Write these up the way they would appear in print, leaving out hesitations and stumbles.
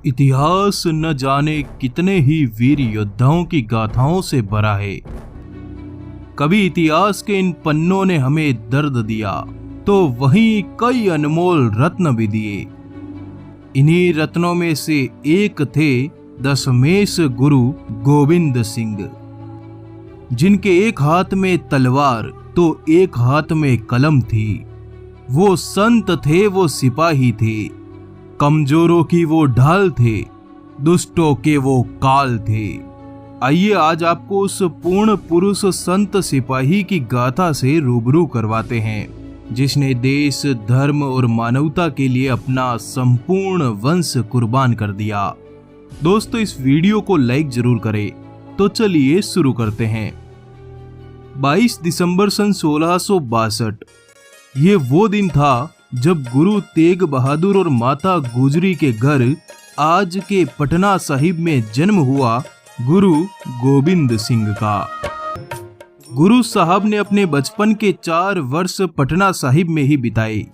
इतिहास न जाने कितने ही वीर योद्धाओं की गाथाओं से भरा है। कभी इतिहास के इन पन्नों ने हमें दर्द दिया तो वहीं कई अनमोल रत्न भी दिए। इन्हीं रत्नों में से एक थे दशमेश गुरु गोविंद सिंह, जिनके एक हाथ में तलवार तो एक हाथ में कलम थी। वो संत थे, वो सिपाही थे, कमजोरों की वो ढाल थे, दुष्टों के वो काल थे। आइए आज आपको उस पूर्ण पुरुष संत सिपाही की गाथा से रूबरू करवाते हैं, जिसने देश, धर्म और मानवता के लिए अपना संपूर्ण वंश कुर्बान कर दिया। दोस्तों, इस वीडियो को लाइक जरूर करें। तो चलिए शुरू करते हैं। 22 दिसंबर सन 1662 ये वो दिन था जब गुरु तेग बहादुर और माता गुजरी के घर आज के पटना साहिब में जन्म हुआ गुरु गोविंद सिंह का। गुरु साहब ने अपने बचपन के 4 वर्ष पटना साहिब में ही बिताए।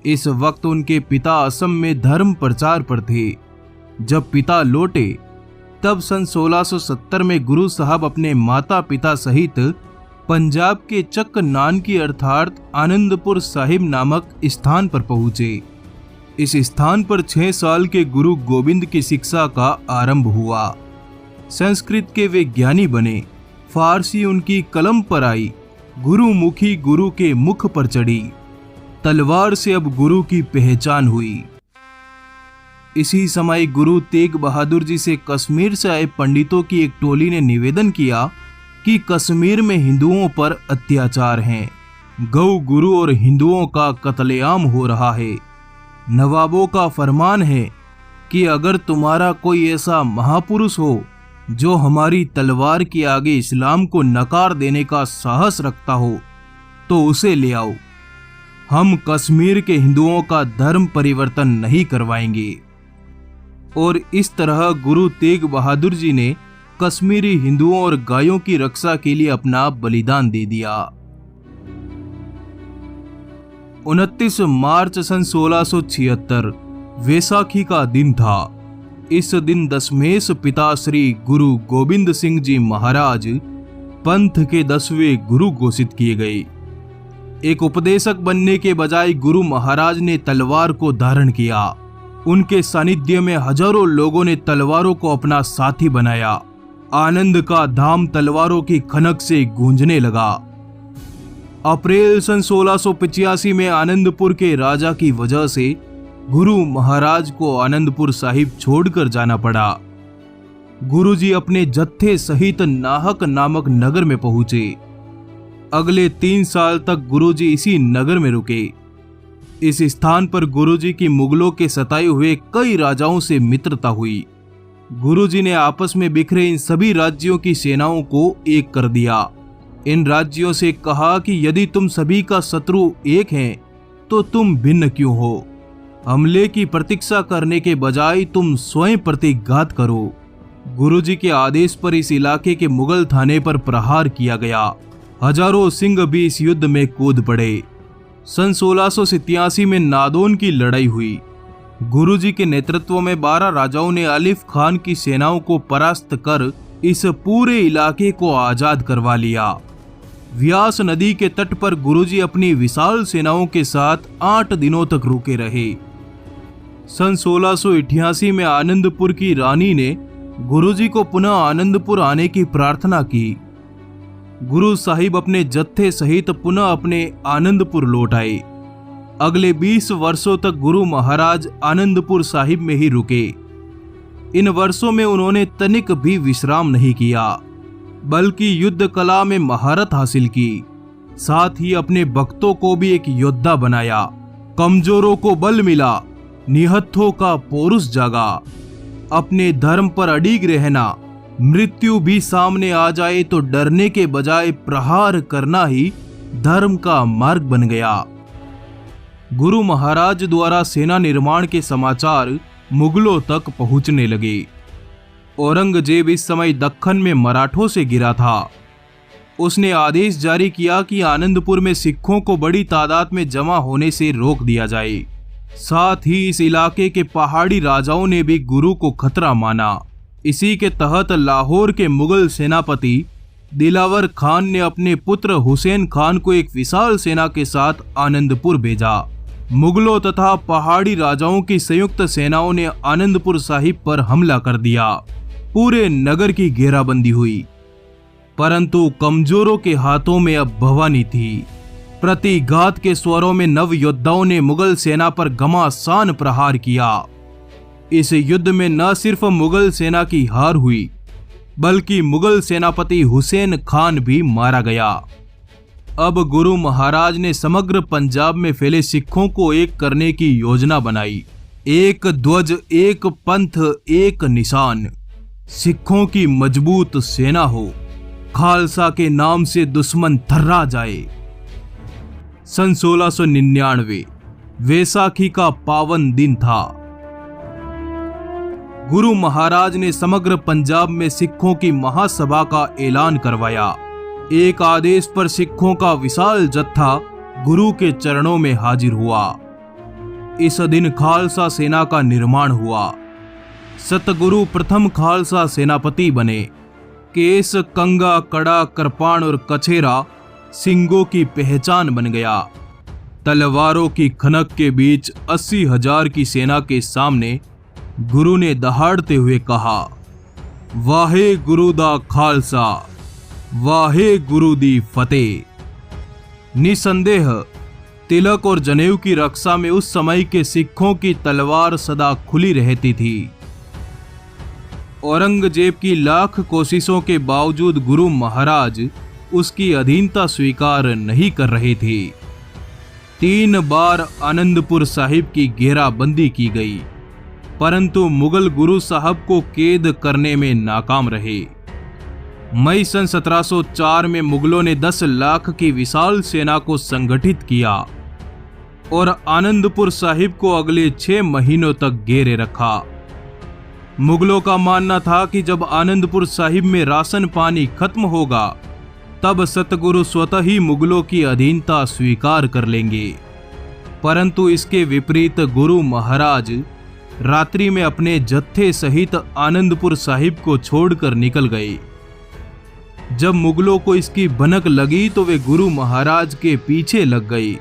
इस वक्त उनके पिता असम में धर्म प्रचार पर थे। जब पिता लौटे तब सन 1670 में गुरु साहब अपने माता पिता सहित पंजाब के चक नानकी अर्थात आनंदपुर साहिब नामक स्थान पर पहुंचे। इस स्थान पर 6 साल के गुरु गोविंद की शिक्षा का आरंभ हुआ। संस्कृत के वे ज्ञानी बने, फारसी उनकी कलम पर आई, गुरुमुखी गुरु के मुख पर चढ़ी, तलवार से अब गुरु की पहचान हुई। इसी समय गुरु तेग बहादुर जी से कश्मीर से आए पंडितों की एक टोली ने निवेदन किया कि कश्मीर में हिंदुओं पर अत्याचार हैं, गौ गुरु और हिंदुओं का कत्लेआम हो रहा है। नवाबों का फरमान है कि अगर तुम्हारा कोई ऐसा महापुरुष हो जो हमारी तलवार के आगे इस्लाम को नकार देने का साहस रखता हो तो उसे ले आओ। हम कश्मीर के हिंदुओं का धर्म परिवर्तन नहीं करवाएंगे। और इस तरह गुरु तेग बहादुर जी ने कश्मीरी हिंदुओं और गायों की रक्षा के लिए अपना बलिदान दे दिया। 29 मार्च सन 1676 वैसाखी का दिन था। इस दिन दशमेश पिता श्री गुरु गोविंद सिंह जी महाराज पंथ के 10वें गुरु घोषित किए गए। एक उपदेशक बनने के बजाय गुरु महाराज ने तलवार को धारण किया। उनके सानिध्य में हजारों लोगों ने तलवारों को अपना साथी बनाया। आनंद का धाम तलवारों की खनक से गूंजने लगा। अप्रैल सन 1685 में आनंदपुर के राजा की वजह से गुरु महाराज को आनंदपुर साहिब छोड़कर जाना पड़ा। गुरुजी अपने जत्थे सहित नाहक नामक नगर में पहुंचे। अगले 3 साल तक गुरुजी इसी नगर में रुके। इस स्थान पर गुरुजी की मुगलों के सताए हुए कई राजाओं से मित्रता हुई। गुरुजी ने आपस में बिखरे इन सभी राज्यों की सेनाओं को एक कर दिया। इन राज्यों से कहा कि यदि तुम सभी का शत्रु एक है तो तुम भिन्न क्यों हो? हमले की प्रतीक्षा करने के बजाय तुम स्वयं प्रतिघात करो। गुरुजी के आदेश पर इस इलाके के मुगल थाने पर प्रहार किया गया। हजारों सिंह भी इस युद्ध में कूद पड़े। सन 1687 में नादौन की लड़ाई हुई। गुरुजी के नेतृत्व में 12 राजाओं ने आलिफ खान की सेनाओं को परास्त कर इस पूरे इलाके को आजाद करवा लिया। व्यास नदी के तट पर गुरुजी अपनी विशाल सेनाओं के साथ 8 दिनों तक रुके रहे। सन 1688 में आनंदपुर की रानी ने गुरुजी को पुनः आनंदपुर आने की प्रार्थना की। गुरु साहिब अपने जत्थे सहित पुनः अपने आनंदपुर लौट आए। अगले 20 वर्षों तक गुरु महाराज आनंदपुर साहिब में ही रुके। इन वर्षों में उन्होंने तनिक भी विश्राम नहीं किया, बल्कि युद्ध कला में महारत हासिल की। साथ ही अपने भक्तों को भी एक योद्धा बनाया। कमजोरों को बल मिला, निहत्थों का पौरुष जागा। अपने धर्म पर अडिग रहना, मृत्यु भी सामने आ जाए तो डरने के बजाय प्रहार करना ही धर्म का मार्ग बन गया। गुरु महाराज द्वारा सेना निर्माण के समाचार मुगलों तक पहुंचने लगे। औरंगजेब इस समय दक्कन में मराठों से घिरा था। उसने आदेश जारी किया कि आनंदपुर में सिखों को बड़ी तादाद में जमा होने से रोक दिया जाए। साथ ही इस इलाके के पहाड़ी राजाओं ने भी गुरु को खतरा माना। इसी के तहत लाहौर के मुगल सेनापति दिलावर खान ने अपने पुत्र हुसैन खान को एक विशाल सेना के साथ आनंदपुर भेजा। मुगलों तथा पहाड़ी राजाओं की संयुक्त सेनाओं ने आनंदपुर साहिब पर हमला कर दिया। पूरे नगर की घेराबंदी हुई, परंतु कमजोरों के हाथों में अब भवानी थी। प्रतिघात के स्वरों में नव योद्धाओं ने मुगल सेना पर घमासान प्रहार किया। इस युद्ध में न सिर्फ मुगल सेना की हार हुई, बल्कि मुगल सेनापति हुसैन खान भी मारा गया। अब गुरु महाराज ने समग्र पंजाब में फैले सिखों को एक करने की योजना बनाई। एक ध्वज, एक पंथ, एक निशान। सिखों की मजबूत सेना हो, खालसा के नाम से दुश्मन थर्रा जाए। सन 1699 वैसाखी का पावन दिन था। गुरु महाराज ने समग्र पंजाब में सिखों की महासभा का ऐलान करवाया। एक आदेश पर सिखों का विशाल जत्था गुरु के चरणों में हाजिर हुआ। इस दिन खालसा सेना का निर्माण हुआ। सतगुरु प्रथम खालसा सेनापति बने। केस, कंगा, कड़ा, कृपाण और कछेरा सिंगों की पहचान बन गया। तलवारों की खनक के बीच 80,000 की सेना के सामने गुरु ने दहाड़ते हुए कहा, वाहे गुरु दा खालसा, वाहे गुरु दी फतेह। निसंदेह तिलक और जनेऊ की रक्षा में उस समय के सिखों की तलवार सदा खुली रहती थी। औरंगजेब की लाख कोशिशों के बावजूद गुरु महाराज उसकी अधीनता स्वीकार नहीं कर रहे थे। 3 बार आनंदपुर साहिब की घेराबंदी की गई, परंतु मुगल गुरु साहब को कैद करने में नाकाम रहे। मई सन 1704 में मुगलों ने 10 लाख की विशाल सेना को संगठित किया और आनंदपुर साहिब को अगले 6 महीनों तक घेरे रखा। मुगलों का मानना था कि जब आनंदपुर साहिब में राशन पानी खत्म होगा, तब सतगुरु स्वतः ही मुगलों की अधीनता स्वीकार कर लेंगे। परंतु इसके विपरीत गुरु महाराज रात्रि में अपने जत्थे सहित आनंदपुर साहिब को छोड़कर निकल गए। जब मुगलों को इसकी भनक लगी तो वे गुरु महाराज के पीछे लग गए।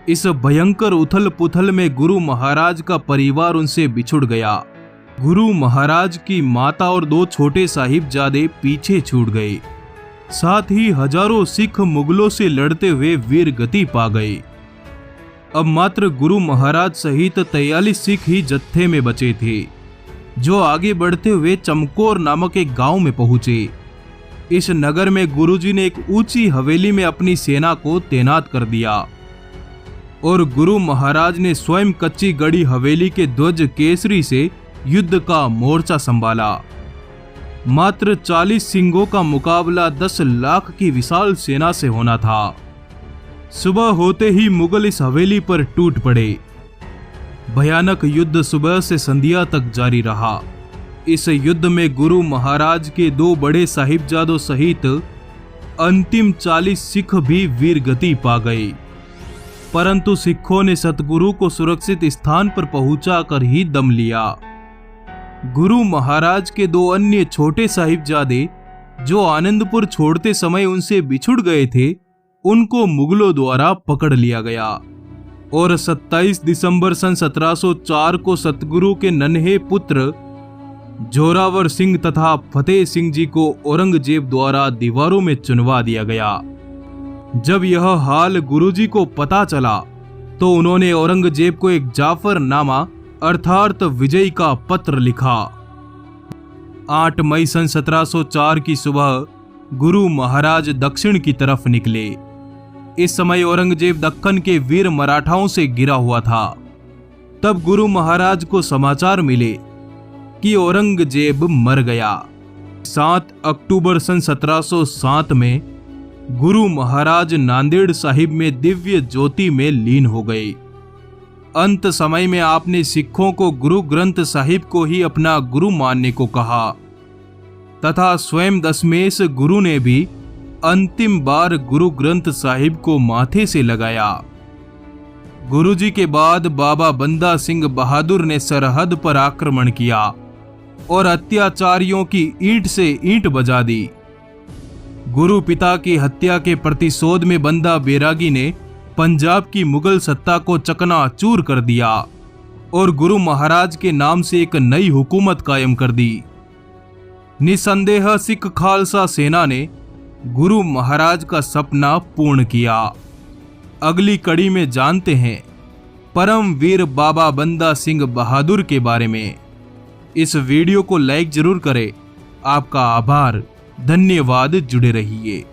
इस भयंकर उथल पुथल में गुरु महाराज का परिवार उनसे बिछुड़ गया। गुरु महाराज की माता और 2 छोटे साहिबजादे पीछे छूट गए। साथ ही हजारों सिख मुगलों से लड़ते हुए वीर गति पा गए। अब मात्र गुरु महाराज सहित 43 सिख ही जत्थे में बचे थे, जो आगे बढ़ते हुए चमकोर नामक एक गांव में पहुंचे। इस नगर में गुरुजी ने एक ऊंची हवेली में अपनी सेना को तैनात कर दिया और गुरु महाराज ने स्वयं कच्ची गढ़ी हवेली के ध्वज केसरी से युद्ध का मोर्चा संभाला। मात्र 40 सिंगों का मुकाबला 10 लाख की विशाल सेना से होना था। सुबह होते ही मुगल इस हवेली पर टूट पड़े। भयानक युद्ध सुबह से संध्या तक जारी रहा। इस युद्ध में गुरु महाराज के 2 बड़े साहिबजादों सहित अंतिम 40 सिख भी वीर गति पा गए, परंतु सिखों ने सतगुरु को सुरक्षित स्थान पर पहुंचाकर ही दम लिया। गुरु महाराज के 2 अन्य छोटे साहिबजादे जो आनंदपुर छोड़ते समय उनसे बिछुड़ गए थे, उनको मुगलों द्वारा पकड़ लिया गया और 27 दिसंबर सन 1704 को सतगुरु के नन्हे पुत्र जोरावर सिंह तथा फतेह सिंह जी को औरंगजेब द्वारा दीवारों में चुनवा दिया गया। जब यह हाल गुरुजी को पता चला तो उन्होंने औरंगजेब को एक जाफरनामा अर्थात विजय का पत्र लिखा। 8 मई सन 1704 की सुबह गुरु महाराज दक्षिण की तरफ निकले। इस समय औरंगजेब दक्कन के वीर मराठाओं से घिरा हुआ था। तब गुरु महाराज को समाचार मिले कि औरंगजेब मर गया। 7 अक्टूबर सन 1707 में गुरु महाराज नांदेड़ साहिब में दिव्य ज्योति में लीन हो गए। अंत समय में आपने सिखों को गुरु ग्रंथ साहिब को ही अपना गुरु मानने को कहा तथा स्वयं दशमेश गुरु ने भी अंतिम बार गुरु ग्रंथ साहिब को माथे से लगाया। गुरुजी के बाद बाबा बंदा सिंह बहादुर ने सरहद पर आक्रमण किया और अत्याचारियों की ईंट से ईंट बजा दी। गुरु पिता की हत्या के प्रतिशोध में बंदा बैरागी ने पंजाब की मुगल सत्ता को चकनाचूर कर दिया और गुरु महाराज के नाम से एक नई हुकूमत कायम कर दी। निसंदेह सिख खालसा सेना ने गुरु महाराज का सपना पूर्ण किया। अगली कड़ी में जानते हैं परम वीर बाबा बंदा सिंह बहादुर के बारे में। इस वीडियो को लाइक जरूर करें। आपका आभार, धन्यवाद। जुड़े रहिए।